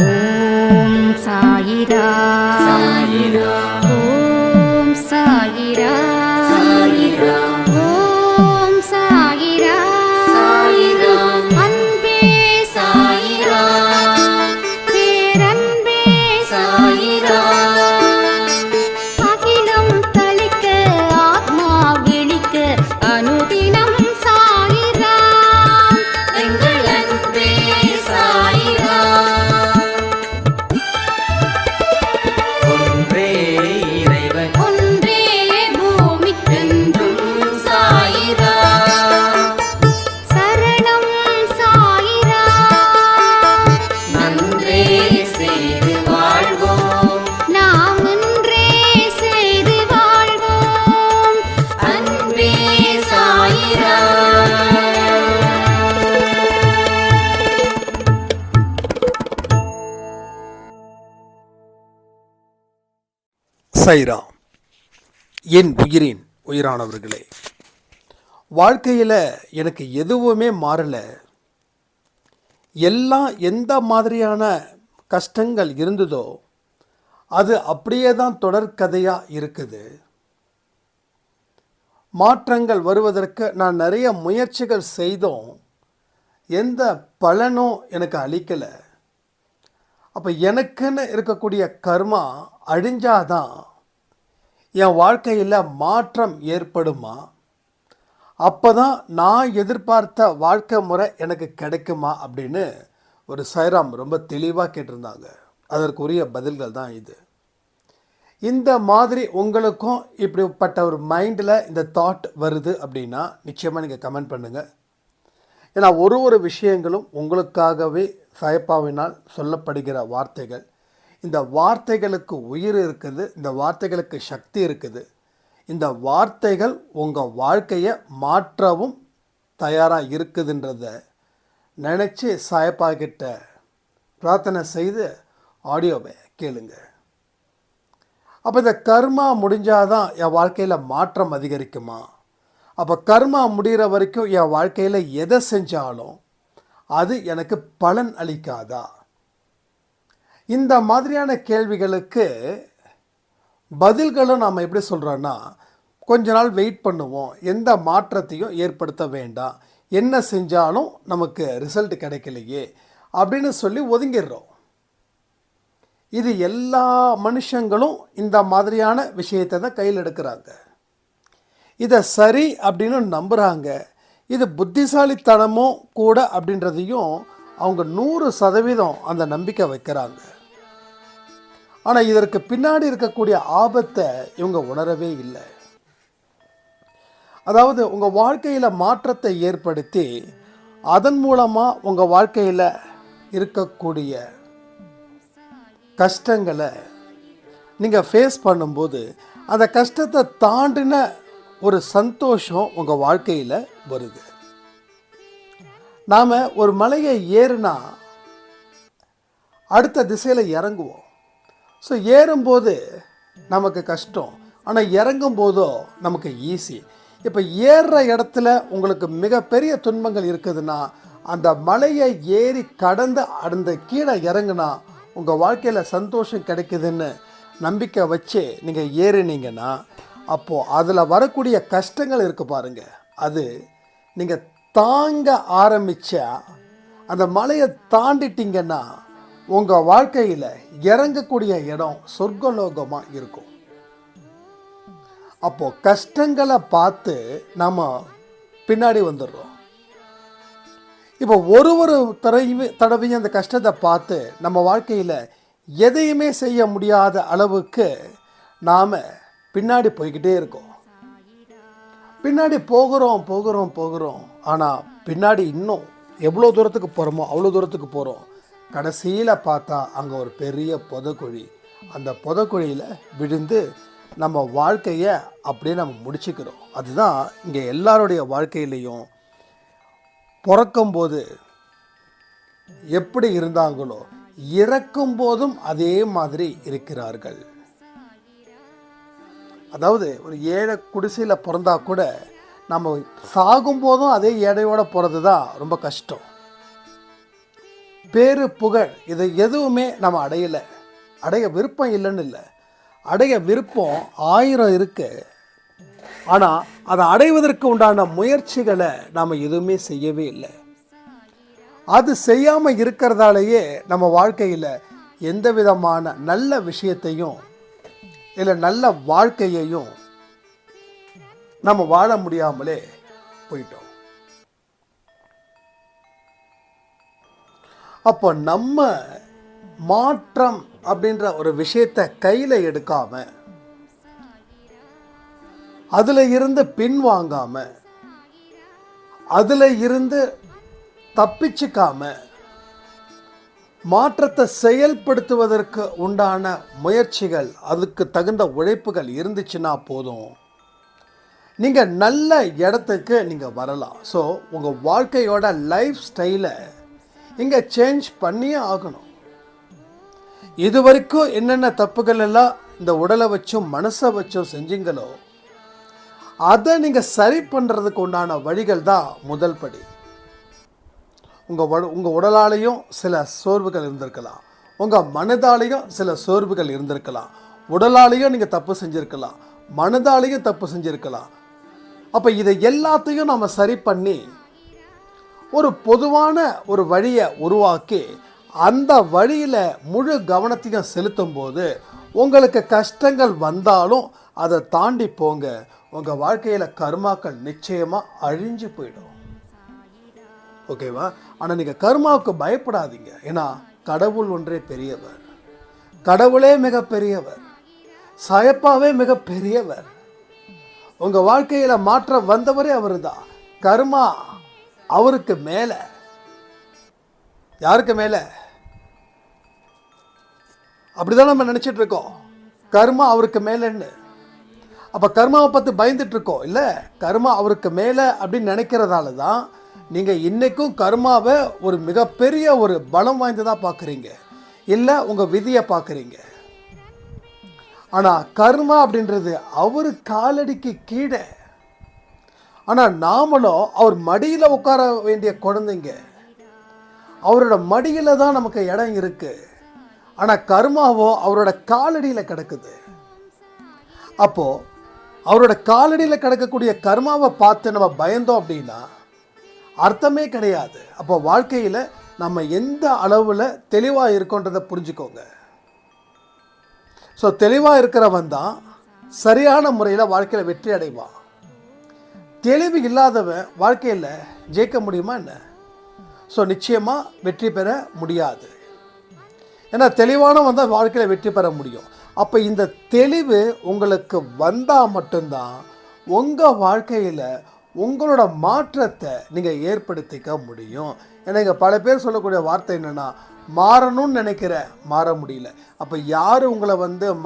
ஓம் சாயிரா சாயிரா ஓம் சாயிரா சாயிரா ஓம் சாயிரா சாயிரா அன்பே சாயிரா பேரன்பே சாயிரா அகிலம் தளிக்க ஆத்மா விழிக்க அனுதினம் சாயிரா எங்கள் அன்பே சாயிரா ஒன்றே இறைவன் ஒன்றே பூமிக்கென்றும் சாயிரா சரணம் சாயிரா நன்றே செய்து வாழ்வோம் நாம் ஒன்றே செய்து வாழ்வோம் அன்பே சாயிரா சைரா. என் உயிரின் உயிரானவர்களே, வாழ்க்கையில் எனக்கு எதுவுமே மாறலை. எல்லாம் எந்த மாதிரியான கஷ்டங்கள் இருந்ததோ அது அப்படியே தான் தொடர்கதையாக இருக்குது. மாற்றங்கள் வருவதற்கு நான் நிறைய முயற்சிகள் செய்தோம், எந்த பலனும் எனக்கு அளிக்கலை. அப்போ எனக்குன்னு இருக்கக்கூடிய கர்மா அழிஞ்சாதான் என் வாழ்க்கையில் மாற்றம் ஏற்படுமா? அப்போ தான் நான் எதிர்பார்த்த வாழ்க்கை முறை எனக்கு கிடைக்குமா அப்படின்னு ஒரு சைராம் ரொம்ப தெளிவாக கேட்டிருந்தாங்க. அதற்குரிய பதில்கள் தான் இது. இந்த மாதிரி உங்களுக்கும் இப்படிப்பட்ட ஒரு மைண்டில் இந்த தாட் வருது அப்படின்னா நிச்சயமாக நீங்கள் கமெண்ட் பண்ணுங்கள். ஏன்னா ஒரு விஷயங்களும் உங்களுக்காகவே சாயப்பாவினால் சொல்லப்படுகிற வார்த்தைகள். இந்த வார்த்தைகளுக்கு உயிர் இருக்குது, இந்த வார்த்தைகளுக்கு சக்தி இருக்குது. இந்த வார்த்தைகள் உங்கள் வாழ்க்கையை மாற்றவும் தயாராக இருக்குதுன்றத நினச்சி சாயப்பா கிட்ட பிரார்த்தனை செய்து ஆடியோவை கேளுங்க. அப்போ இந்த கர்மா முடிஞ்சாதான் என் வாழ்க்கையில் மாற்றம் அதிகரிக்குமா? அப்போ கர்மா முடிகிற வரைக்கும் என் வாழ்க்கையில் எதை செஞ்சாலும் அது எனக்கு பலன் அளிக்காதா? இந்த மாதிரியான கேள்விகளுக்கு பதில்களும் நாம் எப்படி சொல்கிறோன்னா, கொஞ்ச நாள் வெயிட் பண்ணுவோம், எந்த மாற்றத்தையும் ஏற்படுத்த வேண்டாம், என்ன செஞ்சாலும் நமக்கு ரிசல்ட் கிடைக்கலையே அப்படின்னு சொல்லி ஒதுங்கிடுறோம். இது எல்லா மனுஷங்களும் இந்த மாதிரியான விஷயத்தை தான் கையில் எடுக்கிறாங்க. இதை சரி அப்படின்னு நம்புகிறாங்க. இது புத்திசாலித்தனமும் கூட அப்படின்றதையும் அவங்க 100% அந்த நம்பிக்கை வைக்கிறாங்க. ஆனால் இதற்கு பின்னாடி இருக்கக்கூடிய ஆபத்தை இவங்க உணரவே இல்லை. அதாவது உங்கள் வாழ்க்கையில் மாற்றத்தை ஏற்படுத்தி அதன் மூலமாக உங்கள் வாழ்க்கையில் இருக்கக்கூடிய கஷ்டங்களை நீங்கள் ஃபேஸ் பண்ணும்போது அந்த கஷ்டத்தை தாண்டின ஒரு சந்தோஷம் உங்கள் வாழ்க்கையில் வருது. நாம் ஒரு மலையை ஏறுனா அடுத்த திசையில் இறங்குவோம். ஸோ ஏறும்போது நமக்கு கஷ்டம், ஆனால் இறங்கும் போதோ நமக்கு ஈஸி. இப்போ ஏறுற இடத்துல உங்களுக்கு மிகப்பெரிய துன்பங்கள் இருக்குதுன்னா அந்த மலையை ஏறி கடந்து அந்த கீழே இறங்குனா உங்கள் வாழ்க்கையில் சந்தோஷம் கிடைக்குதுன்னு நம்பிக்கை வச்சு நீங்கள் ஏறினீங்கன்னா அப்போது அதில் வரக்கூடிய கஷ்டங்கள் இருக்குது பாருங்கள், அது நீங்கள் தாங்க ஆரம்பித்தா அந்த மலையை தாண்டிட்டிங்கன்னா உங்கள் வாழ்க்கையில் இறங்கக்கூடிய இடம் சொர்க்கலோகமாக இருக்கும். அப்போது கஷ்டங்களை பார்த்து நம்ம பின்னாடி வந்துடுறோம். இப்போ ஒரு தடவையும் அந்த கஷ்டத்தை பார்த்து நம்ம வாழ்க்கையில் எதையுமே செய்ய முடியாத அளவுக்கு நாம் பின்னாடி போய்கிட்டே இருக்கோம். பின்னாடி போகிறோம். ஆனால் பின்னாடி இன்னும் எவ்வளோ தூரத்துக்கு போகிறோமோ அவ்வளோ தூரத்துக்கு போகிறோம். கடைசியில் பார்த்தா அங்கே ஒரு பெரிய புதைக்குழி. அந்த புதைக்குழியில் விழுந்து நம்ம வாழ்க்கையை அப்படியே நம்ம முடிச்சுக்கிறோம். அதுதான் இங்கே எல்லாருடைய வாழ்க்கையிலையும் பிறக்கும்போது எப்படி இருந்தாங்களோ இறக்கும்போதும் அதே மாதிரி இருக்கிறார்கள். அதாவது ஒரு ஏழை குடிசையில் பிறந்தா கூட நம்ம சாகும்போதும் அதே ஏழையோடு போகிறது தான் ரொம்ப கஷ்டம். பேரு புகழ் இதை எதுவுமே நம்ம அடையலை. அடைய விருப்பம் இல்லைன்னு இல்லை, அடைய விருப்பம் 1000 இருக்கு. ஆனால் அதை அடைவதற்கு உண்டான முயற்சிகளை நாம் எதுவுமே செய்யவே இல்லை. அது செய்யாமல் இருக்கிறதாலேயே நம்ம வாழ்க்கையில் எந்த விதமான நல்ல விஷயத்தையும் இல்லை நல்ல வாழ்க்கையையும் நம்ம வாழ முடியாமலே போயிட்டோம். அப்போ நம்ம மாற்றம் அப்படின்ற ஒரு விஷயத்தை கையில் எடுக்காம, அதில் இருந்து பின்வாங்காம, அதில் இருந்து தப்பிச்சுக்காம, மாற்றத்தை செயல்படுத்துவதற்கு உண்டான முயற்சிகள், அதுக்கு தகுந்த உழைப்புகள் இருந்துச்சுன்னா போதும், நீங்கள் நல்ல இடத்துக்கு நீங்கள் வரலாம். ஸோ உங்கள் வாழ்க்கையோட லைஃப் ஸ்டைலை இங்கே சேஞ்ச் பண்ணியே ஆகணும். இது வரைக்கும் என்னென்ன தப்புகள் எல்லாம் இந்த உடலை வச்சும் மனசை வச்சும் செஞ்சீங்களோ அதை நீங்கள் சரி பண்ணுறதுக்கு உண்டான வழிகள் தான் முதல் படி. உங்கள் உடலாலையும் சில சோர்வுகள் இருந்திருக்கலாம், உங்கள் மனதாலையும் சில சோர்வுகள் இருந்திருக்கலாம். உடலாலையும் நீங்கள் தப்பு செஞ்சுருக்கலாம், மனதாலையும் தப்பு செஞ்சுருக்கலாம். அப்போ இதை எல்லாத்தையும் நம்ம சரி பண்ணி ஒரு பொதுவான ஒரு வழியை உருவாக்கி அந்த வழியில் முழு கவனத்தையும் செலுத்தும் போது உங்களுக்கு கஷ்டங்கள் வந்தாலும் அதை தாண்டி போங்க. உங்கள் வாழ்க்கையில் கர்மாக்கள் நிச்சயமாக அழிஞ்சு போயிடும். ஓகேவா? ஆனால் நீங்கள் கர்மாவுக்கு பயப்படாதீங்க. ஏன்னா கடவுள் ஒன்றே பெரியவர், கடவுளே மிக பெரியவர், சாயப்பாவே மிக பெரியவர். உங்கள் வாழ்க்கையில் மாற்றம் வந்தவரே அவர் தான். கர்மா அவருக்கு மேலே. யாருக்கு மேலே? அப்படிதான் நம்ம நினச்சிட்டு இருக்கோம், கர்மா அவருக்கு மேலேன்னு. அப்போ கர்மாவை பார்த்து பயந்துட்டு இருக்கோம் இல்லை, கர்மா அவருக்கு மேலே அப்படின்னு நினைக்கிறதால தான் நீங்கள் இன்றைக்கும் கர்மாவை ஒரு மிகப்பெரிய ஒரு பலம் வாய்ந்ததாக பார்க்குறீங்க, இல்லை உங்கள் விதியை பார்க்குறீங்க. ஆனால் கர்மா அப்படின்றது அவர் காலடிக்கு கீழே. ஆனால் நாமளும் அவர் மடியில் உட்கார வேண்டிய குழந்தைங்க. அவரோட மடியில் தான் நமக்கு இடம் இருக்குது. ஆனால் கர்மாவோ அவரோட காலடியில் கிடக்குது. அப்போது அவரோட காலடியில் கிடக்கக்கூடிய கர்மாவை பார்த்து நம்ம பயந்தோம் அப்படின்னா அர்த்தமே கிடையாது. அப்போ வாழ்க்கையில் நம்ம எந்த அளவில் தெளிவாக இருக்கோன்றதை புரிஞ்சுக்கோங்க. ஸோ தெளிவாக இருக்கிறவன் தான் சரியான முறையில் வாழ்க்கையில் வெற்றி அடைவான். தெளிவு இல்லாதவன் வாழ்க்கையில் ஜெயிக்க முடியுமா என்ன? ஸோ நிச்சயமாக வெற்றி பெற முடியாது. ஏன்னா தெளிவானவன் தான் வாழ்க்கையில் வெற்றி பெற முடியும். அப்போ இந்த தெளிவு உங்களுக்கு வந்தால் மட்டும்தான் உங்கள் வாழ்க்கையில் உங்களோட மாற்றத்தை நீங்கள் ஏற்படுத்திக்க முடியும். ஏன்னா இங்கே பல பேர் சொல்லக்கூடிய வார்த்தை என்னென்னா, மாறணும்னு நினைக்கிற மாற முடியல. அப்போ யார் உங்களை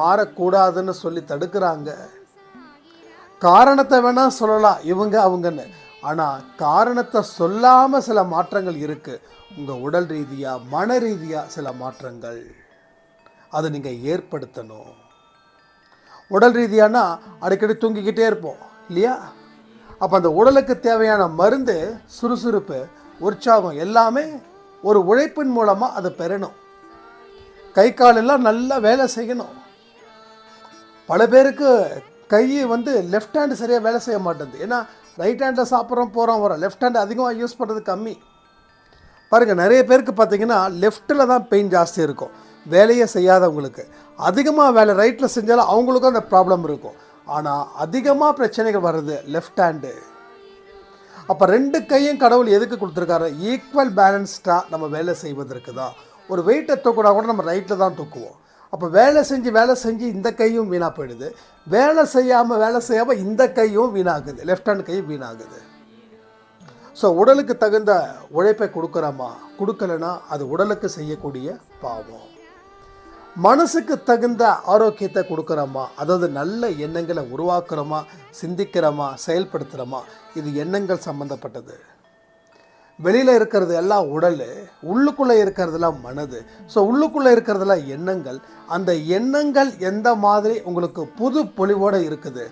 மாறக்கூடாதுன்னு சொல்லி தடுக்கிறாங்க? காரணத்தை வேணால் சொல்லலாம் இவங்க அவங்கன்னு, ஆனால் காரணத்தை சொல்லாமல் சில மாற்றங்கள் இருக்குது. உங்கள் உடல் ரீதியாக மன ரீதியாக சில மாற்றங்கள் அதை நீங்கள் ஏற்படுத்தணும். உடல் ரீதியானா அடிக்கடி தூங்கிக்கிட்டே இருப்போம் இல்லையா? அப்போ அந்த உடலுக்கு தேவையான மருந்து, சுறுசுறுப்பு, உற்சாகம் எல்லாமே ஒரு உழைப்பின் மூலமாக அதை பெறணும். கை காலெல்லாம் நல்லா வேலை செய்யணும். பல பேருக்கு கை லெஃப்ட் ஹேண்டு சரியாக வேலை செய்ய மாட்டேங்குது. ஏன்னா ரைட் ஹேண்டில் சாப்பிட்றோம் போகிறோம் வரோம், லெஃப்ட் ஹேண்டு அதிகமாக யூஸ் பண்ணுறது கம்மி. பாருங்கள், நிறைய பேருக்கு பார்த்திங்கன்னா லெஃப்ட்டில் தான் பெயின் ஜாஸ்தி இருக்கும். வேலையே செய்யாதவங்களுக்கு அதிகமாக வேலை ரைட்டில் செஞ்சாலும் அவங்களுக்கும் அந்த ப்ராப்ளம் இருக்கும். ஆனால் அதிகமாக பிரச்சனைகள் வர்றது லெஃப்ட் ஹேண்டு. அப்போ 2 கையும் கடவுள் எதுக்கு கொடுத்துருக்காரு? ஈக்குவல் பேலன்ஸ்டாக நம்ம வேலை செய்வதற்கு தான். ஒரு வெயிட்டை தூக்கினா கூட நம்ம ரைட்டில் தான் தூக்குவோம். அப்போ வேலை செஞ்சு இந்த கையும் வீணாக போயிடுது, வேலை செய்யாமல் இந்த கையும் வீணாகுது, லெஃப்ட் ஹேண்ட் கையும் வீணாகுது. ஸோ உடலுக்கு தகுந்த உழைப்பை கொடுக்குறோமா, கொடுக்கலனா அது உடலுக்கு செய்யக்கூடிய பாவம். மனசுக்கு தகுந்த ஆரோக்கியத்தை கொடுக்குறோமா, அதாவது நல்ல எண்ணங்களை உருவாக்குறோமா, சிந்திக்கிறோமா, செயல்படுத்துகிறோமா, இது எண்ணங்கள் சம்மந்தப்பட்டது. வெளியில் இருக்கிறது எல்லாம் உடல், உள்ளுக்குள்ளே இருக்கிறதெல்லாம் மனது. ஸோ உள்ளுக்குள்ளே இருக்கிறதெல்லாம் எண்ணங்கள். அந்த எண்ணங்கள் எந்த மாதிரி உங்களுக்கு புது பொலிவோடு இருக்குது.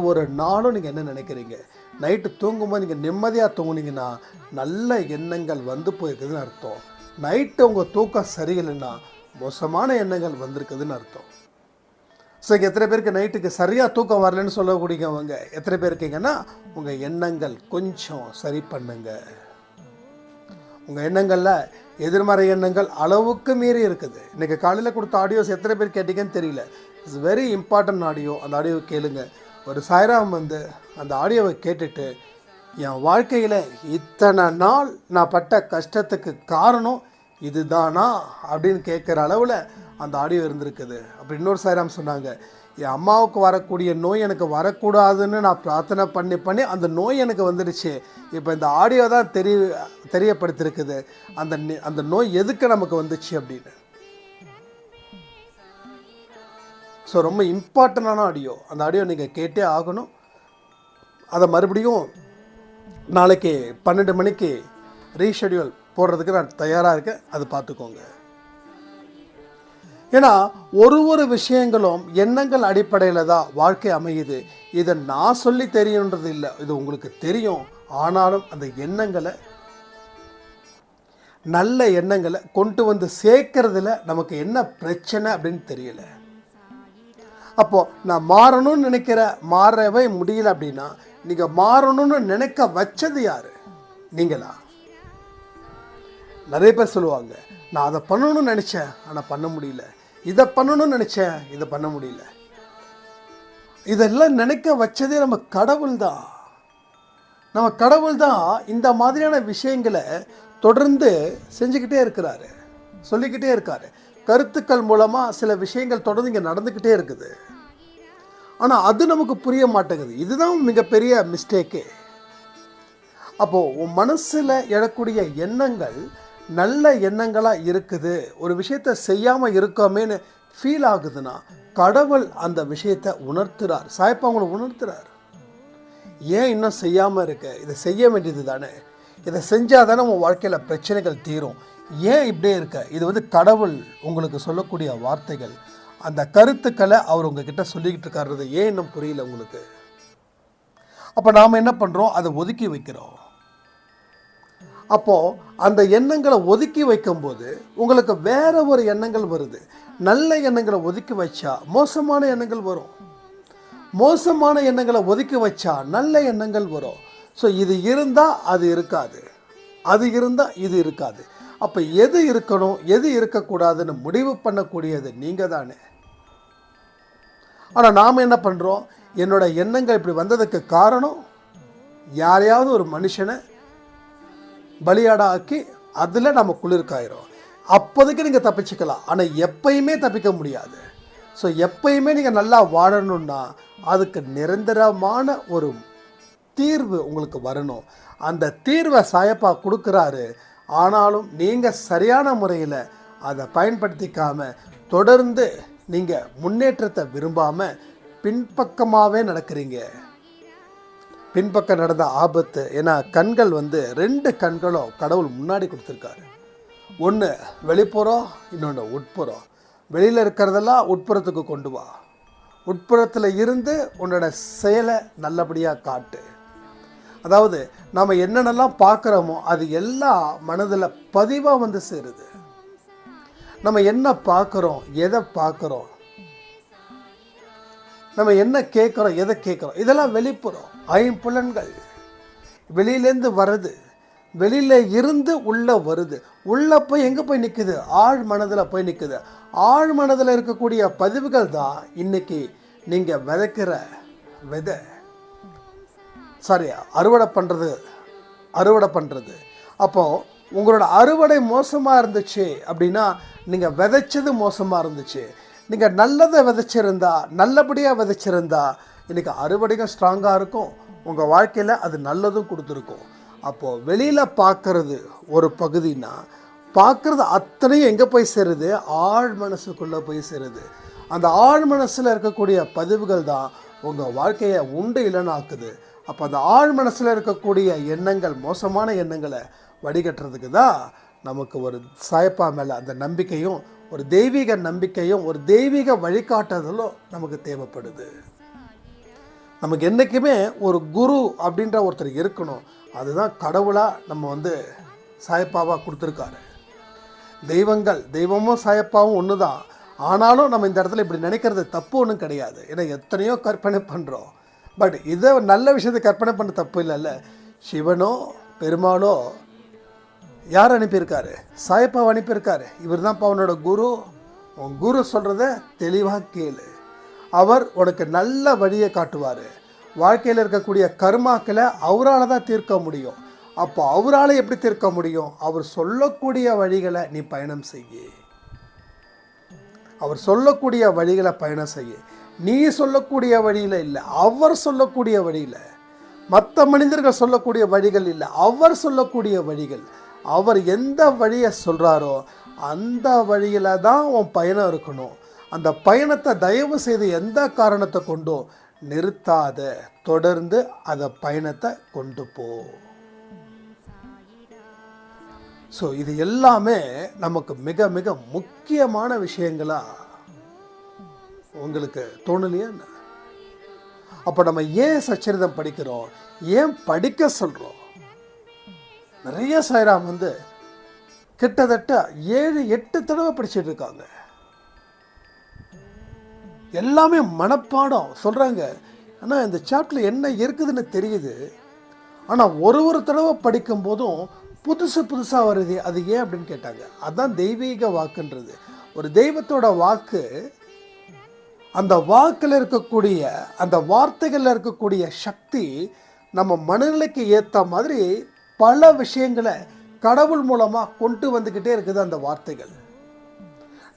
ஒரு நாளும் நீங்கள் என்ன நினைக்கிறீங்க? நைட்டு தூங்கும்போது நீங்கள் நிம்மதியாக தூங்குனீங்கன்னா நல்ல எண்ணங்கள் போயிருக்குதுன்னு அர்த்தம். நைட்டு உங்கள் தூக்கம் சரியில்லைன்னா மோசமான எண்ணங்கள் வந்திருக்குதுன்னு அர்த்தம். ஸோ இங்கே எத்தனை பேருக்கு நைட்டுக்கு சரியாக தூக்கம் வரலன்னு சொல்லக்கூடியவங்க எத்தனை பேர் இருக்கீங்கன்னா உங்கள் எண்ணங்கள் கொஞ்சம் சரி பண்ணுங்க. உங்கள் எண்ணங்களில் எதிர்மறை எண்ணங்கள் அளவுக்கு மீறி இருக்குது. இன்றைக்கி காலையில் கொடுத்த ஆடியோஸ் எத்தனை பேர் கேட்டிங்கன்னு தெரியல. It's very important audio. அந்த ஆடியோவை கேளுங்க. ஒரு சாய்ராம் வந்து அந்த ஆடியோவை கேட்டுட்டு என் வாழ்க்கையில் இத்தனை நாள் நான் பட்ட கஷ்டத்துக்கு காரணம் இதுதானா அப்படின்னு கேட்குற அளவில் அந்த ஆடியோ இருந்திருக்குது. அப்போ இன்னொரு சாய்ராம் சொன்னாங்க, என் அம்மாவுக்கு வரக்கூடிய நோய் எனக்கு வரக்கூடாதுன்னு நான் பிரார்த்தனை பண்ணி அந்த நோய் எனக்கு வந்துடுச்சு. இப்போ இந்த ஆடியோ தான் தெரியப்படுத்திருக்குது அந்த நோய் எதுக்கு நமக்கு வந்துச்சு அப்படின்னு. ஸோ ரொம்ப இம்பார்ட்டண்டான ஆடியோ. அந்த ஆடியோ நீங்கள் கேட்டே ஆகணும். அதை மறுபடியும் நாளைக்கு 12 மணிக்கு ரீஷெடியூல் போடுறதுக்கு நான் தயாராக இருக்கேன். அது பார்த்துக்கோங்க. ஏன்னா ஒரு விஷயங்களும் எண்ணங்கள் அடிப்படையில் தான் வாழ்க்கை அமையுது. இதை நான் சொல்லி தெரியணுன்றது இல்லை, இது உங்களுக்கு தெரியும். ஆனாலும் அந்த எண்ணங்களை, நல்ல எண்ணங்களை கொண்டு வந்து சேர்க்கறதுல நமக்கு என்ன பிரச்சனை அப்படின்னு தெரியல. அப்போது நான் மாறணும்னு நினைக்கிற மாறவே முடியல அப்படின்னா நீங்கள் மாறணும்னு நினைக்க வச்சது யார்? நீங்களா? நிறைய பேர் சொல்லுவாங்க, நான் அதை பண்ணணும்னு நினச்சேன் ஆனால் பண்ண முடியல, இதை பண்ணணும்னு நினச்சேன் இதை பண்ண முடியல. இதெல்லாம் நினைக்க வச்சதே நம்ம கடவுள் தான். நம்ம கடவுள் தான் இந்த மாதிரியான விஷயங்களை தொடர்ந்து செஞ்சுக்கிட்டே இருக்கிறாரு, சொல்லிக்கிட்டே இருக்காரு. கருத்துக்கள் மூலமாக சில விஷயங்கள் தொடர்ந்து இங்கே நடந்துக்கிட்டே இருக்குது. ஆனால் அது நமக்கு புரிய மாட்டேங்குது. இதுதான் மிகப்பெரிய மிஸ்டேக்கு. அப்போது உன் மனசில் எழக்கூடிய எண்ணங்கள் நல்ல எண்ணங்களாக இருக்குது, ஒரு விஷயத்தை செய்யாமல் இருக்கோமேன்னு ஃபீல் ஆகுதுன்னா கடவுள் அந்த விஷயத்தை உணர்த்துறார். சாயப்பா அவங்களை உணர்த்துறார். ஏன் இன்னும் செய்யாமல் இருக்க? இதை செய்ய வேண்டியது தானே, இதை செஞ்சால் தானே உன் வாழ்க்கையில் பிரச்சனைகள் தீரும். ஏன் இப்படியே இருக்க? இது வந்து கடவுள் உங்களுக்கு சொல்லக்கூடிய வார்த்தைகள். அந்த கருத்துக்களை அவர் உங்ககிட்ட சொல்லிக்கிட்டு இருக்காருறது ஏன் இன்னும் புரியல உங்களுக்கு? அப்போ நாம் என்ன பண்ணுறோம்? அதை ஒதுக்கி வைக்கிறோம். அப்போது அந்த எண்ணங்களை ஒதுக்கி வைக்கும்போது உங்களுக்கு வேற ஒரு எண்ணங்கள் வருது. நல்ல எண்ணங்களை ஒதுக்கி வச்சா மோசமான எண்ணங்கள் வரும், மோசமான எண்ணங்களை ஒதுக்கி வச்சா நல்ல எண்ணங்கள் வரும். ஸோ இது இருந்தால் அது இருக்காது, அது இருந்தால் இது இருக்காது. அப்போ எது இருக்கணும் எது இருக்கக்கூடாதுன்னு முடிவு பண்ணக்கூடியது நீங்கள் தானே. ஆனால் நாம் என்ன பண்ணுறோம்? என்னோட எண்ணங்கள் இப்படி வந்ததுக்கு காரணம் யாரையாவது ஒரு மனுஷனை பலியாடாக்கி அதில் நம்ம குளிர்காயிரும். அப்போதைக்கு நீங்கள் தப்பிச்சுக்கலாம், ஆனால் எப்பயுமே தப்பிக்க முடியாது. ஸோ எப்பயுமே நீங்கள் நல்லா வாழணுன்னா அதுக்கு நிரந்தரமான ஒரு தீர்வு உங்களுக்கு வரணும். அந்த தீர்வை சாயப்பா கொடுக்குறாரு. ஆனாலும் நீங்கள் சரியான முறையில் அதை பயன்படுத்திக்காமல் தொடர்ந்து நீங்கள் முன்னேற்றத்தை விரும்பாமல் பின்பக்கமாகவே நடக்கிறீங்க. பின்பக்கம் நடந்த ஆபத்து. ஏன்னா கண்கள் வந்து 2 கண்களும் கடவுள் முன்னாடி கொடுத்துருக்காரு. ஒன்று வெளிப்புறம், இன்னொன்று உட்புறம். வெளியில் இருக்கிறதெல்லாம் உட்புறத்துக்கு கொண்டு வா, உட்புறத்தில் இருந்து உன்னோட செயலை நல்லபடியாக காட்டு. அதாவது நாம் என்னென்னலாம் பார்க்குறோமோ அது எல்லாம் மனதில் பதிவாக வந்து சேருது. நம்ம என்ன பார்க்குறோம், எதை பார்க்குறோம், நம்ம என்ன கேட்குறோம், எதை கேட்குறோம், இதெல்லாம் வெளிப்புறம். ஐம்புலன்கள் வெளியிலேருந்து வருது, வெளியில் இருந்து உள்ளே வருது. உள்ளே போய் எங்கே போய் நிற்குது? ஆழ் மனதில் போய் நிற்குது. ஆழ் மனதில் இருக்கக்கூடிய பதிவுகள் தான் இன்றைக்கி நீங்கள் விதைக்கிற விதை. அறுவடை பண்ணுறது. அப்போது உங்களோட அறுவடை மோசமாக இருந்துச்சு அப்படின்னா நீங்கள் விதைச்சது மோசமாக இருந்துச்சு. நீங்கள் நல்லதை விதைச்சிருந்தா, நல்லபடியாக விதைச்சிருந்தா இன்றைக்கி அறுவடையும் ஸ்ட்ராங்காக இருக்கும். உங்கள் வாழ்க்கையில் அது நல்லதும் கொடுத்துருக்கும். அப்போது வெளியில் பார்க்குறது ஒரு பகுதினா, பார்க்குறது அத்தனையும் எங்கே போய் சேருது? ஆழ் மனசுக்குள்ளே போய் சேருது. அந்த ஆழ் மனசில் இருக்கக்கூடிய பதிவுகள் தான் உங்கள் வாழ்க்கையை உண்டு இல்லைனாக்குது. அப்போ அந்த ஆழ் மனசில் இருக்கக்கூடிய எண்ணங்கள், மோசமான எண்ணங்களை வடிகட்டுறதுக்கு தான் நமக்கு ஒரு சாயப்பா மேலே அந்த நம்பிக்கையும், ஒரு தெய்வீக நம்பிக்கையும், ஒரு தெய்வீக வழிகாட்டுதலும் நமக்கு தேவைப்படுது. நமக்கு என்றைக்குமே ஒரு குரு அப்படின்ற ஒருத்தர் இருக்கணும். அதுதான் கடவுளாக நம்ம வந்து சாயப்பாவாக கொடுத்துருக்காரு. தெய்வமும் சாயப்பாவும் ஒன்று தான். ஆனாலும் நம்ம இந்த இடத்துல இப்படி நினைக்கிறது தப்பு ஒன்றும் கிடையாது. ஏன்னா எத்தனையோ கற்பனை பண்ணுறோம். பட் இதை நல்ல விஷயத்தை கற்பனை பண்ண தப்பு இல்லைல்ல. சிவனோ பெருமாளோ யார் அனுப்பியிருக்காரு? சாயப்பாவை அனுப்பியிருக்காரு. இவர் தான்ப்பா அவனோட குரு. உன் குரு சொல்கிறத தெளிவாக கேளு. அவர் உனக்கு நல்ல வழியை காட்டுவார். வாழ்க்கையில் இருக்கக்கூடிய கர்மாக்களை அவரால் தான் தீர்க்க முடியும். அப்போ அவரால் எப்படி தீர்க்க முடியும்? அவர் சொல்லக்கூடிய வழிகளை நீ பயணம் செய்ய. அவர் சொல்லக்கூடிய வழிகளை பயணம் செய்ய. நீ சொல்லக்கூடிய வழியில் இல்லை, அவர் சொல்லக்கூடிய வழியில். மற்ற மனிதர்கள் சொல்லக்கூடிய வழிகள் இல்லை, அவர் சொல்லக்கூடிய வழிகள். அவர் எந்த வழியை சொல்கிறாரோ அந்த வழியில் தான் உன் பயணம் இருக்கணும். அந்த பயணத்தை தயவு செய்து எந்த காரணத்தை கொண்டோ நிறுத்தாத, தொடர்ந்து அந்த பயணத்தை கொண்டு போ. ஸோ இது எல்லாமே நமக்கு மிக மிக முக்கியமான விஷயங்களா உங்களுக்கு தோணலையா? அப்போ நம்ம ஏன் சச்சரிதம் படிக்கிறோம்? ஏன் படிக்க சொல்கிறோம்? நிறைய சாய்ராம் கிட்டத்தட்ட 7-8 தடவை படிச்சுட்டு இருக்காங்க. எல்லாமே மனப்பாடம் சொல்கிறாங்க. ஆனால் இந்த சாப்டரில் என்ன இருக்குதுன்னு தெரியுது. ஆனால் ஒரு தடவை படிக்கும் போதும் புதுசாக வருது. அது ஏன் அப்படின்னு கேட்டாங்க. அதுதான் தெய்வீக வாக்குன்றது. ஒரு தெய்வத்தோட வாக்கு, அந்த வாக்கில் இருக்கக்கூடிய அந்த வார்த்தைகளில் இருக்கக்கூடிய சக்தி நம்ம மனநிலைக்கு ஏற்ற மாதிரி பல விஷயங்களை கடவுள் மூலமாக கொண்டு வந்துக்கிட்டே இருக்குது. அந்த வார்த்தைகள்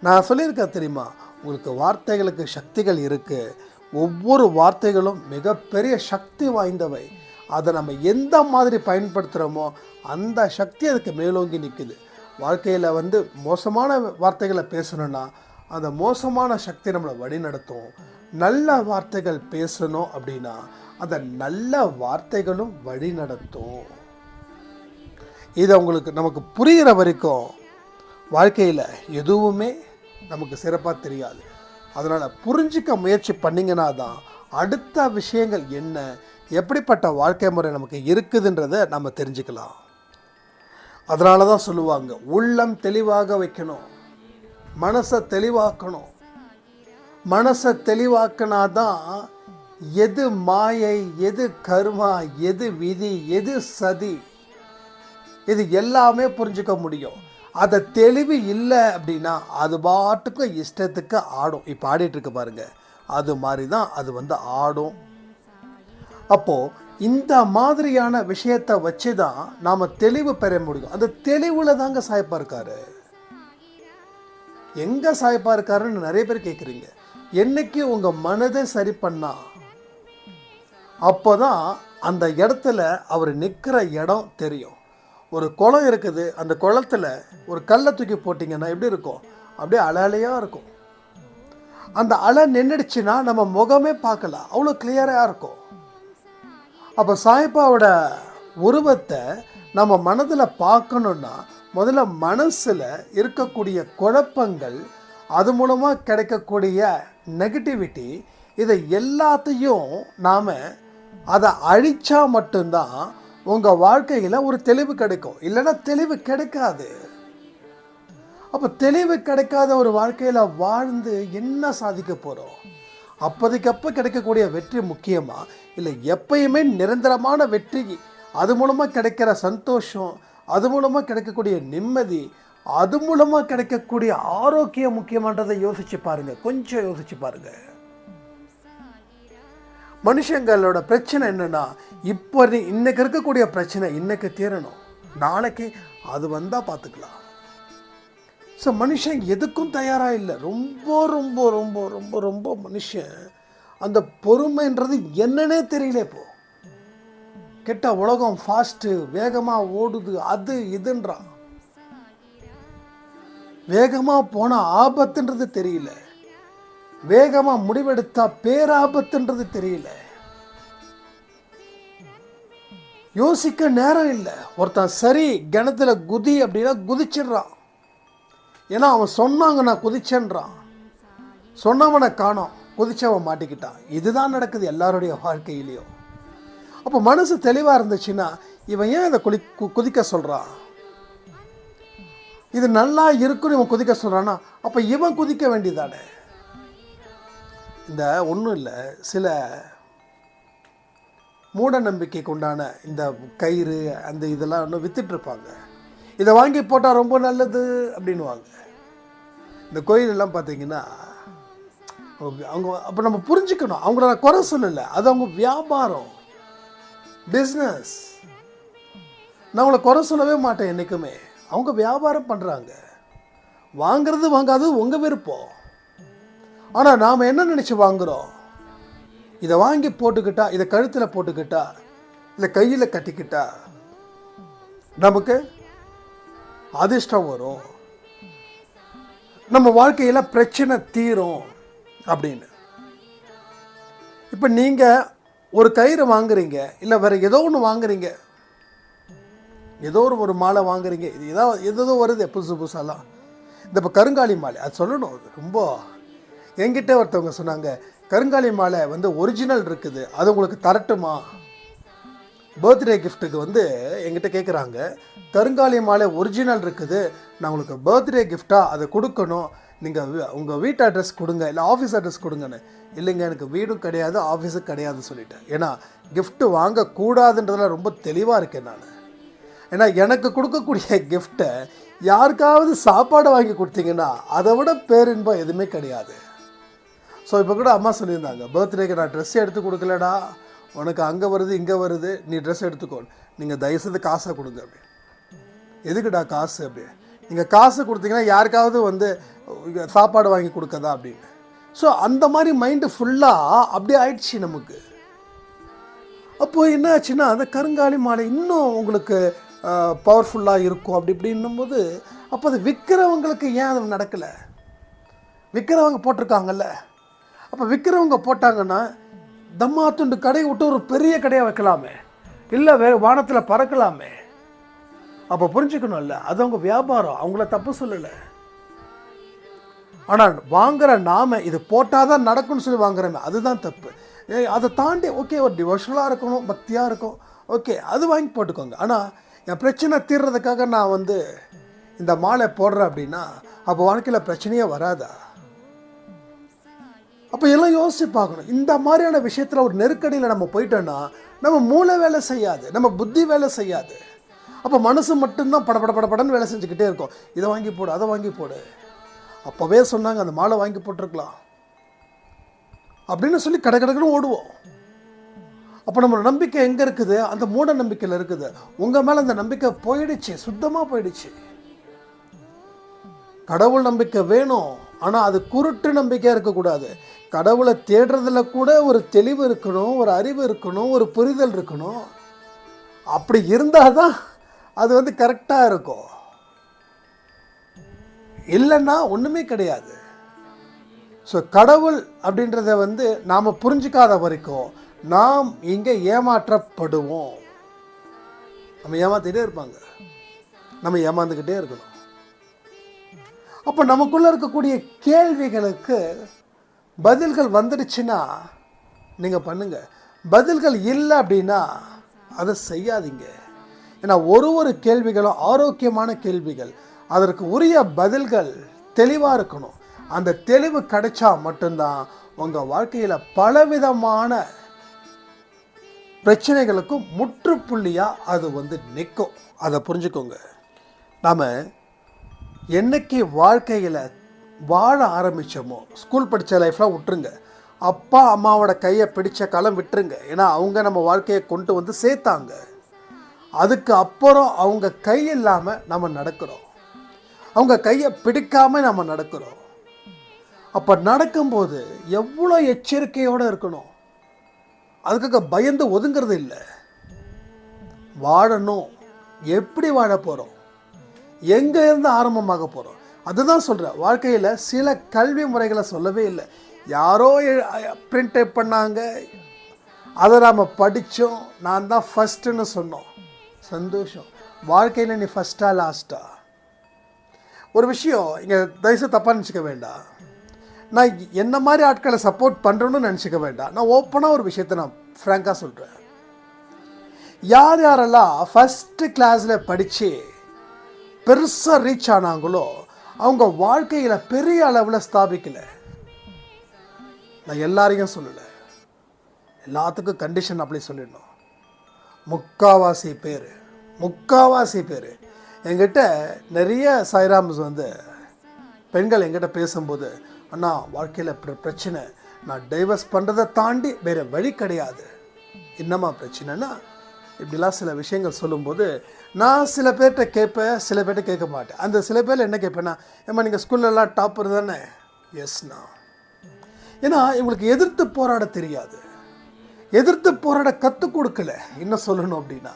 நான் சொல்லியிருக்கேன் தெரியுமா, உங்களுக்கு வார்த்தைகளுக்கு சக்திகள் இருக்குது. ஒவ்வொரு வார்த்தைகளும் மிகப்பெரிய சக்தி வாய்ந்தவை. அதை நம்ம எந்த மாதிரி பயன்படுத்துகிறோமோ அந்த சக்தி அதுக்கு மேலோங்கி நிற்குது. வாழ்க்கையில் மோசமான வார்த்தைகளை பேசணுன்னா அந்த மோசமான சக்தி நம்மளை வழி நடத்தும். நல்ல வார்த்தைகள் பேசணும் அப்படின்னா அந்த நல்ல வார்த்தைகளும் வழி நடத்தும். இதை நமக்கு புரிகிற வரைக்கும் வாழ்க்கையில் எதுவுமே நமக்கு சிறப்பாக தெரியாது. அதனால் புரிஞ்சிக்க முயற்சி பண்ணிங்கன்னா தான் அடுத்த விஷயங்கள் என்ன, எப்படிப்பட்ட வாழ்க்கை முறை நமக்கு இருக்குதுன்றதை நம்ம தெரிஞ்சுக்கலாம். அதனால தான் சொல்லுவாங்க, உள்ளம் தெளிவாக வைக்கணும், மனசை தெளிவாக்கணும். மனசை தெளிவாக்கினாதான் எது மாயை, எது கர்மா, எது விதி, எது சதி, இது எல்லாமே புரிஞ்சுக்க முடியும். அதை தெளிவு இல்லை அப்படின்னா அது பாட்டுக்கு இஷ்டத்துக்கு ஆடும். இப்போ ஆடிட்டுருக்கு பாருங்க, அது மாதிரி தான் அது ஆடும். அப்போது இந்த மாதிரியான விஷயத்தை வச்சு தான் நாம் தெளிவு பெற முடியும். அந்த தெளிவில் தாங்க சாயப்பா இருக்காரு. எங்கே சாயப்பா இருக்காருன்னு நிறைய பேர் கேட்குறீங்க. என்னைக்கு உங்கள் மனதை சரி பண்ணா அப்போ தான் அந்த இடத்துல அவர் நிற்கிற இடம் தெரியும். ஒரு குளம் இருக்குது, அந்த குளத்தில் ஒரு கல்லை தூக்கி போட்டிங்கன்னா எப்படி இருக்கும்? அப்படியே அலையாக இருக்கும். அந்த அலை நின்றுடுச்சுன்னா நம்ம முகமே பார்க்கல, அவ்வளோ கிளியராக இருக்கும். அப்போ சாய்பாவோட உருவத்தை நம்ம மனதில் பார்க்கணுன்னா முதல்ல மனசில் இருக்கக்கூடிய குழப்பங்கள், அது மூலமாக கிடைக்கக்கூடிய நெகட்டிவிட்டி, இதை எல்லாத்தையும் நாம் அதை அழித்தா மட்டும்தான் உங்கள் வாழ்க்கையில் ஒரு தெளிவு கிடைக்கும். இல்லைன்னா தெளிவு கிடைக்காது. அப்போ தெளிவு கிடைக்காத ஒரு வாழ்க்கையில் வாழ்ந்து என்ன சாதிக்க போகிறோம்? அப்போதைக்கப்போ கிடைக்கக்கூடிய வெற்றி முக்கியமா, இல்லை எப்பயுமே நிரந்தரமான வெற்றி, அது மூலமாக கிடைக்கிற சந்தோஷம், அது மூலமாக கிடைக்கக்கூடிய நிம்மதி, அது மூலமாக கிடைக்கக்கூடிய ஆரோக்கியம் முக்கியமானதை யோசிச்சு பாருங்கள். கொஞ்சம் யோசிச்சு பாருங்கள். மனுஷங்களோட பிரச்சனை என்னென்னா, இப்போ இன்னைக்கு இருக்கக்கூடிய பிரச்சனை இன்னைக்கு தீரணும், நாளைக்கு அது வந்தால் பார்த்துக்கலாம். ஸோ மனுஷன் எதுக்கும் தயாராக இல்லை. ரொம்ப ரொம்ப ரொம்ப ரொம்ப ரொம்ப மனுஷன் அந்த பொறுமைன்றது என்னன்னே தெரியல. இப்போ கெட்ட உலகம் ஃபாஸ்ட்டு, வேகமாக ஓடுது, அது இதுன்றான். வேகமாக போனால் ஆபத்துன்றது தெரியல, வேகமாக முடிவெடுத்தா பேராபத்துன்றது தெரியல. யோசிக்க நேரம் இல்லை. ஒருத்தன் சரி கிணத்துல குதி அப்படின்னா குதிச்சிடுறான். ஏன்னா அவன் சொன்னாங்க நான் குதிச்சேன்றான், சொன்னவனை காணோம், குதிச்சவன் மாட்டிக்கிட்டான். இதுதான் நடக்குது எல்லாருடைய வாழ்க்கையிலையும். அப்போ மனசு தெளிவாக இருந்துச்சுன்னா இவன் ஏன் இதை குதிக்க சொல்கிறான்? இது நல்லா இருக்குன்னு இவன் குதிக்க சொல்கிறான்னா அப்போ இவன் குதிக்க வேண்டியதானே. இந்த ஒன்றும் இல்லை, சில மூட நம்பிக்கைக்கு உண்டான இந்த கயிறு அந்த இதெல்லாம் இன்னும் விற்றுட்ருப்பாங்க. இதை வாங்கி போட்டால் ரொம்ப நல்லது அப்படின்வாங்க. இந்த கோயிலெல்லாம் பார்த்தீங்கன்னா அவங்க அப்போ நம்ம புரிஞ்சுக்கணும், அவங்கள நான் குறை சொல்லலை, அது அவங்க வியாபாரம், பிஸ்னஸ். நான் அவங்கள குறை சொல்லவே மாட்டேன் என்றைக்குமே. அவங்க வியாபாரம் பண்ணுறாங்க, வாங்கிறது வாங்காதது உங்கள் விருப்பம். ஆனால் நாம் என்ன நினச்சி வாங்குகிறோம், இதை வாங்கி போட்டுக்கிட்டா, இதை கழுத்தில் போட்டுக்கிட்டா, இல்லை கையில் கட்டிக்கிட்டா நமக்கு அதிர்ஷ்டம் வரும், நம்ம வாழ்க்கையில் பிரச்சனை தீரும் அப்படின்னு. இப்போ நீங்கள் ஒரு கயிறு வாங்குறீங்க, இல்லை வேறு ஏதோ ஒன்று வாங்குறீங்க, ஏதோ ஒரு மாலை வாங்குறீங்க, இது ஏதோ வருது புதுசு புதுசாலாம். இந்த இப்போ கருங்காலி மாலை, அது சொல்லணும், அது ரொம்ப என்கிட்ட ஒருத்தவங்க சொன்னாங்க, கருங்காலி மாலை வந்து ஒரிஜினல் இருக்குது, அது உங்களுக்கு தரட்டுமா? பர்த்டே கிஃப்ட்டுக்கு என்கிட்ட கேட்குறாங்க, கருங்காலி மாலை ஒரிஜினல் இருக்குது, நான் உங்களுக்கு பர்த்டே கிஃப்டாக அதை கொடுக்கணும், நீங்கள் உங்கள் வீட்டு அட்ரஸ் கொடுங்க, இல்லை ஆஃபீஸ் அட்ரஸ் கொடுங்கன்னு. இல்லைங்க, எனக்கு வீடும் கிடையாது, ஆஃபீஸும் கிடையாதுன்னு சொல்லிட்டேன். ஏன்னா கிஃப்ட்டு வாங்கக்கூடாதுன்றதில் ரொம்ப தெளிவாக இருக்கேன் நான். ஏன்னா எனக்கு கொடுக்கக்கூடிய கிஃப்ட்டை யாருக்காவது சாப்பாடு வாங்கி கொடுத்தீங்கன்னா அதை விட பேரின்பம் எதுவுமே கிடையாது. ஸோ இப்போ கூட அம்மா சொல்லியிருந்தாங்க, பர்த்டேக்கு நான் ட்ரெஸ் எடுத்து கொடுக்கலடா, உனக்கு அங்கே வருது இங்கே வருது, நீ ட்ரெஸ் எடுத்துக்கோ, நீங்கள் தயவுசெய்து காசை கொடுங்க அப்படி. எதுக்குடா காசு அப்படி? நீங்கள் காசு கொடுத்தீங்கன்னா யாருக்காவது சாப்பாடு வாங்கி கொடுக்கதா அப்படின்னு. ஸோ அந்த மாதிரி மைண்டு ஃபுல்லாக அப்படியே ஆயிடுச்சு நமக்கு. அப்போது என்ன ஆச்சுன்னா, அந்த கருங்காலி மாலை இன்னும் உங்களுக்கு பவர்ஃபுல்லாக இருக்கும் அப்படி இப்படின்னும் போது, அப்போ அது விற்கிறவங்களுக்கு ஏன் அது நடக்கலை? விற்கிறவங்க போட்டிருக்காங்கல்ல, அப்போ விற்கிறவங்க போட்டாங்கன்னா தம்மாத்துண்டு கடையை விட்டு ஒரு பெரிய கடையை வைக்கலாமே, இல்லை வேறு வானத்தில் பறக்கலாமே. அப்போ புரிஞ்சுக்கணும்ல, அது அவங்க வியாபாரம், அவங்கள தப்பு சொல்லலை. ஆனால் வாங்குகிற நாம இது போட்டால் தான் நடக்கும்னு சொல்லி வாங்குறோமே, அதுதான் தப்பு. அதை தாண்டி ஓகே, ஒரு டிவோஷனலாக இருக்கணும், பக்தியாக இருக்கும், ஓகே, அது வாங்கி போட்டுக்கோங்க. ஆனால் என் பிரச்சனை தீர்றதுக்காக நான் இந்த மாலை போடுறேன் அப்படின்னா அப்போ வாழ்க்கையில் பிரச்சனையே வராதா? அப்போ எல்லாம் யோசிச்சு பார்க்கணும். இந்த மாதிரியான விஷயத்தில் ஒரு நெருக்கடியில் நம்ம போயிட்டோன்னா நம்ம மூளை வேலை செய்யாது, நம்ம புத்தி வேலை செய்யாது. அப்போ மனசு மட்டும்தான் படப்படன்னு வேலை செஞ்சுக்கிட்டே இருக்கும். இதை வாங்கி போடு, அதை வாங்கி போடு. அப்போவே சொன்னாங்க அந்த மாலை வாங்கி போட்டிருக்கலாம் அப்படின்னு சொல்லி கடன்னு ஓடுவோம். அப்போ நம்ம நம்பிக்கை எங்கே இருக்குது? அந்த மூட நம்பிக்கையில் இருக்குது. உங்கள் மேலே அந்த நம்பிக்கை போயிடுச்சு, சுத்தமாக போயிடுச்சு. கடவுள் நம்பிக்கை வேணும், ஆனால் அது குருட்டு நம்பிக்கையாக இருக்கக்கூடாது. கடவுளை தேடுறதுல கூட ஒரு தெளிவு இருக்கணும், ஒரு அறிவு இருக்கணும், ஒரு புரிதல் இருக்கணும். அப்படி இருந்தால் தான் அது கரெக்டாக இருக்கும். இல்லைன்னா ஒன்றுமே கிடையாது. ஸோ கடவுள் அப்படின்றத நாம் புரிஞ்சிக்காத வரைக்கும் நாம் இங்கே ஏமாற்றப்படுவோம். நம்ம ஏமாத்திட்டே இருப்பாங்க, நம்ம ஏமாந்துக்கிட்டே இருக்கணும். அப்போ நமக்குள்ளே இருக்கக்கூடிய கேள்விகளுக்கு பதில்கள் வந்துடுச்சுன்னா நீங்கள் பண்ணுங்கள். பதில்கள் இல்லை அப்படின்னா அதை செய்யாதீங்க. ஏன்னா ஒரு கேள்விகளும் ஆரோக்கியமான கேள்விகள், அதற்கு உரிய பதில்கள் தெளிவாக இருக்கணும். அந்த தெளிவு கிடைச்சா மட்டும்தான் உங்கள் வாழ்க்கையில் பலவிதமான பிரச்சனைகளுக்கும் முற்றுப்புள்ளியாக அது நிற்கும். அதை புரிஞ்சுக்கோங்க. நாம் என்னைக்கு வாழ்க்கையில் வாழ ஆரம்பித்தோமோ, ஸ்கூல் படித்த லைஃப்லாம் விட்டுருங்க, அப்பா அம்மாவோட கையை பிடிச்ச காலம் விட்டுருங்க. ஏன்னா அவங்க நம்ம வாழ்க்கையை கொண்டு சேர்த்தாங்க. அதுக்கு அப்புறம் அவங்க கை இல்லாமல் நம்ம நடக்கிறோம், அவங்க கையை பிடிக்காமல் நம்ம நடக்கிறோம். அப்போ நடக்கும்போது எவ்வளோ எச்சரிக்கையோடு இருக்கணும். அதுக்காக பயந்து ஒதுங்கிறது இல்லை. வாழணும். எப்படி வாழ போகிறோம், எங்கே இருந்து ஆரம்பமாக போகிறோம், அதுதான் சொல்கிறேன். வாழ்க்கையில் சில கல்வி முறைகளை சொல்லவே இல்லை. யாரோ பிரிண்ட் பண்ணாங்க, அதை நாம் படித்தோம், நான் தான் ஃபஸ்ட்டுன்னு சொன்னோம். சந்தோஷம். வாழ்க்கையில் நீ ஃபஸ்ட்டா லாஸ்ட்டா? ஒரு விஷயம் இங்கே தயவுசெய்து தப்பாக நினச்சிக்க வேண்டாம். நான் என்ன மாதிரி ஆட்களை சப்போர்ட் பண்ணுறேன்னு நினச்சிக்க வேண்டாம். நான் ஓப்பனாக ஒரு விஷயத்தை நான் ஃப்ராங்காக சொல்கிறேன். யாரெல்லாம் ஃபஸ்ட்டு கிளாஸில் படித்து பெருசாக ரீச் ஆனாங்களோ அவங்க வாழ்க்கையில் பெரிய அளவில் ஸ்தாபிக்கலை. நான் எல்லாரையும் சொல்லலை, எல்லாத்துக்கும் கண்டிஷன் அப்படி சொல்லிடணும். முக்காவாசி பேர் என்கிட்ட நிறைய சாய்ராம்ஸ் பெண்கள் என்கிட்ட பேசும்போது, அண்ணா வாழ்க்கையில் பிரச்சனை, நான் டைவர்ஸ் பண்ணுறதை தாண்டி வேறு வழி கிடையாது, என்னம்மா பிரச்சனைனா இப்படிலாம் சில விஷயங்கள் சொல்லும்போது நான் சில பேர்கிட்ட கேட்பேன், சில பேர்கிட்ட கேட்க மாட்டேன். அந்த சில பேரில் என்ன கேட்பேன்னா, ஏம்மா நீங்கள் ஸ்கூல்லலாம் டாப்பர் தானே? எஸ்ண்ணா. ஏன்னா இவங்களுக்கு எதிர்த்து போராட தெரியாது, எதிர்த்து போராட கற்றுக் கொடுக்கல. இன்னும் சொல்லணும் அப்படின்னா,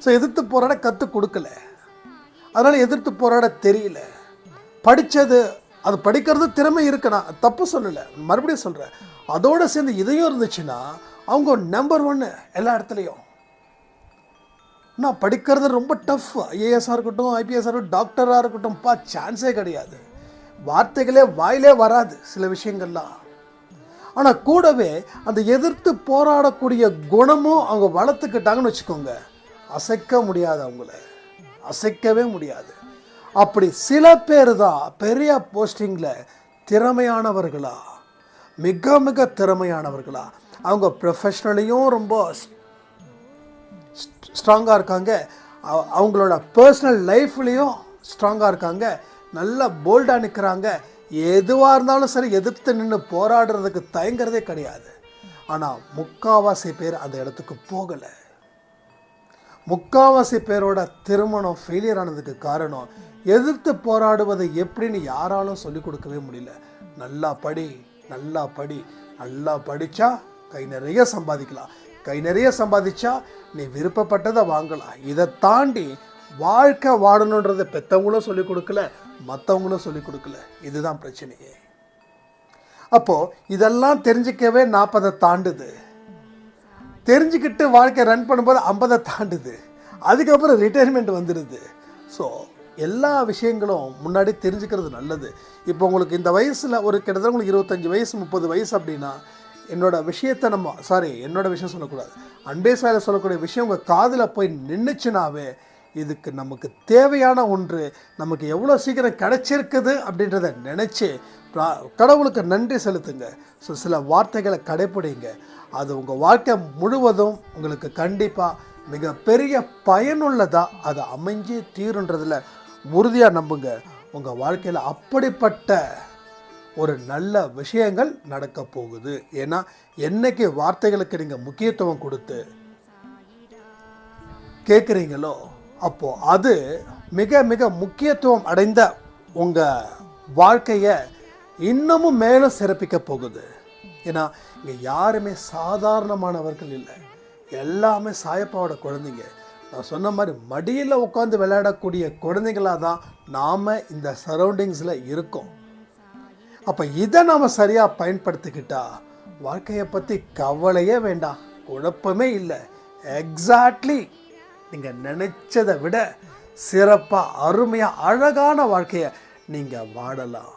ஸோ எதிர்த்து போராட கற்றுக் கொடுக்கல, அதனால் எதிர்த்து போராட தெரியல. படித்தது, அது படிக்கிறது திறமை இருக்குண்ணா, தப்பு சொல்லலை, மறுபடியும் சொல்கிறேன். அதோடு சேர்ந்து இதையும் இருந்துச்சுன்னா அவங்க நம்பர் 1 எல்லா இடத்துலையும். நான் படிக்கிறது ரொம்ப டஃப், ஐஏஎஸ்ஸாக இருக்கட்டும், ஐபிஎஸ்ஸாக இருக்கட்டும், டாக்டராக இருக்கட்டும், சான்ஸே கிடையாது, வார்த்தைகளே வாயிலே வராது சில விஷயங்கள்லாம். ஆனால் கூடவே அந்த எதிர்த்து போராடக்கூடிய குணமும் அவங்க வளர்த்துக்கிட்டாங்கன்னு வச்சுக்கோங்க, அசைக்க முடியாது, அவங்கள அசைக்கவே முடியாது. அப்படி சில பேர் தான் பெரிய போஸ்டிங்கில் திறமையானவர்களா, மிக மிக திறமையானவர்களா, அவங்க ப்ரொஃபஷ்னலையும் ரொம்ப ஸ்ட்ராங்காக இருக்காங்க, அவங்களோட பர்சனல் லைஃப்லேயும் ஸ்ட்ராங்காக இருக்காங்க, நல்லா போல்டாக நிற்கிறாங்க, எதுவாக இருந்தாலும் சரி எதிர்த்து நின்று போராடுறதுக்கு தயங்கிறதே கிடையாது. ஆனால் முக்காவாசி பேர் அந்த இடத்துக்கு போகலை. முக்காவாசி பேரோட திருமணம் ஃபெயிலியர் ஆனதுக்கு காரணம் எதிர்த்து போராடுவதை எப்படின்னு யாராலும் சொல்லிக் கொடுக்கவே முடியல. நல்லா படி, நல்லா படி, நல்லா படித்தா கை நிறைய சம்பாதிக்கலாம், கை நிறைய சம்பாதிச்சா நீ விருப்பப்பட்டதை வாங்கலாம், இதை தாண்டி வாழ்க்கை வாழணுன்றதை பெற்றவங்களும் சொல்லிக் கொடுக்கல, மற்றவங்களும் சொல்லிக் கொடுக்கல. இதுதான் பிரச்சனையே. அப்போது இதெல்லாம் தெரிஞ்சிக்கவே 40 தாண்டுது, தெரிஞ்சுக்கிட்டு வாழ்க்கை ரன் பண்ணும்போது 50 தாண்டுது, அதுக்கப்புறம் ரிட்டைர்மெண்ட் வந்துடுது. ஸோ எல்லா விஷயங்களும் முன்னாடி தெரிஞ்சுக்கிறது நல்லது. இப்போ உங்களுக்கு இந்த வயசில் ஒரு கிட்டத்தட்ட உங்களுக்கு 25 வயசு 30 வயசு அப்படின்னா, என்னோடய விஷயத்தை என்னோடய விஷயம் சொல்லக்கூடாது, அன்பே சாயில் சொல்லக்கூடிய விஷயம் உங்கள் காதில் போய் நின்றுச்சுனாவே இதுக்கு நமக்கு தேவையான ஒன்று நமக்கு எவ்வளோ சீக்கிரம் கிடைச்சிருக்குது அப்படின்றத நினச்சி கடவுளுக்கு நன்றி செலுத்துங்க. ஸோ சில வார்த்தைகளை கடைப்பிடிங்க, அது உங்கள் வாழ்க்கை முழுவதும் உங்களுக்கு கண்டிப்பாக மிகப்பெரிய பயனுள்ளதாக அது அமைஞ்சு தீருன்றதில் உறுதியாக நம்புங்க. உங்கள் வாழ்க்கையில் அப்படிப்பட்ட ஒரு நல்ல விஷயங்கள் நடக்க போகுது. ஏன்னா என்னைக்கு வார்த்தைகளுக்கு நீங்கள் முக்கியத்துவம் கொடுத்து கேட்குறீங்களோ அப்போது அது மிக மிக முக்கியத்துவம் அடைந்த உங்கள் வாழ்க்கையை இன்னமும் மேலும் சிறப்பிக்க போகுது. ஏன்னா இங்கே யாருமே சாதாரணமானவர்கள் இல்லை, எல்லாமே சாயப்பாவோட குழந்தைங்க. நான் சொன்ன மாதிரி மடியில் உட்காந்து விளையாடக்கூடிய குழந்தைங்களாக தான் நாம் இந்த சரௌண்டிங்ஸில் இருக்கோம். அப்போ இதை நாம் சரியாக பயன்படுத்திக்கிட்டா வாழ்க்கையை பற்றி கவலையே வேண்டாம், குழப்பமே இல்லை. எக்ஸாக்ட்லி நீங்கள் நினச்சதை விட சிறப்பாக அருமையாக அழகான வாழ்க்கையை நீங்கள் வாழலாம்.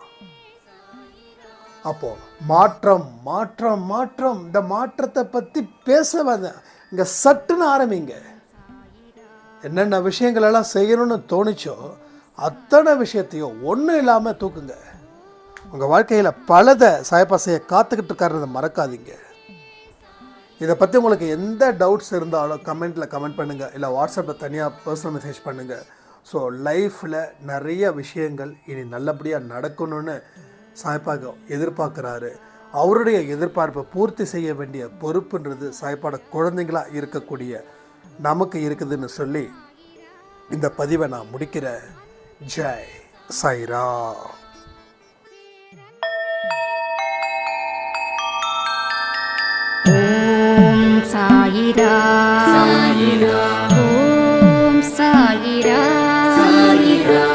அப்போது மாற்றம் மாற்றம் மாற்றம், இந்த மாற்றத்தை பற்றி பேச இங்கே சட்டுன்னு ஆரம்பிங்க. என்னென்ன விஷயங்கள் எல்லாம் செய்யணும்னு தோணிச்சோ அத்தனை விஷயத்தையும் ஒன்றும் இல்லாமல் தூக்குங்க. உங்கள் வாழ்க்கையில் பலதை சாயப்பாசையை காத்துக்கிட்டு இருக்காருன்றதை மறக்காதீங்க. இதை பற்றி உங்களுக்கு எந்த டவுட்ஸ் இருந்தாலும் கமெண்ட்டில் கமெண்ட் பண்ணுங்கள், இல்லை வாட்ஸ்அப்பில் தனியாக பர்சனல் மெசேஜ் பண்ணுங்கள். ஸோ லைஃப்பில் நிறைய விஷயங்கள் இனி நல்லபடியாக நடக்கணும்னு சாய்ப்பாக எதிர்பார்க்குறாரு. அவருடைய எதிர்பார்ப்பை பூர்த்தி செய்ய வேண்டிய பொறுப்புன்றது சாய்ப்பாட குழந்தைங்களாக இருக்கக்கூடிய நமக்கு இருக்குதுன்னு சொல்லி இந்த பதிவை நான் முடிக்கிறேன். ஜெய் சாய்ரா. ஓம் சாயிரா சாயிரா ஓம் சாயிரா சாயிரா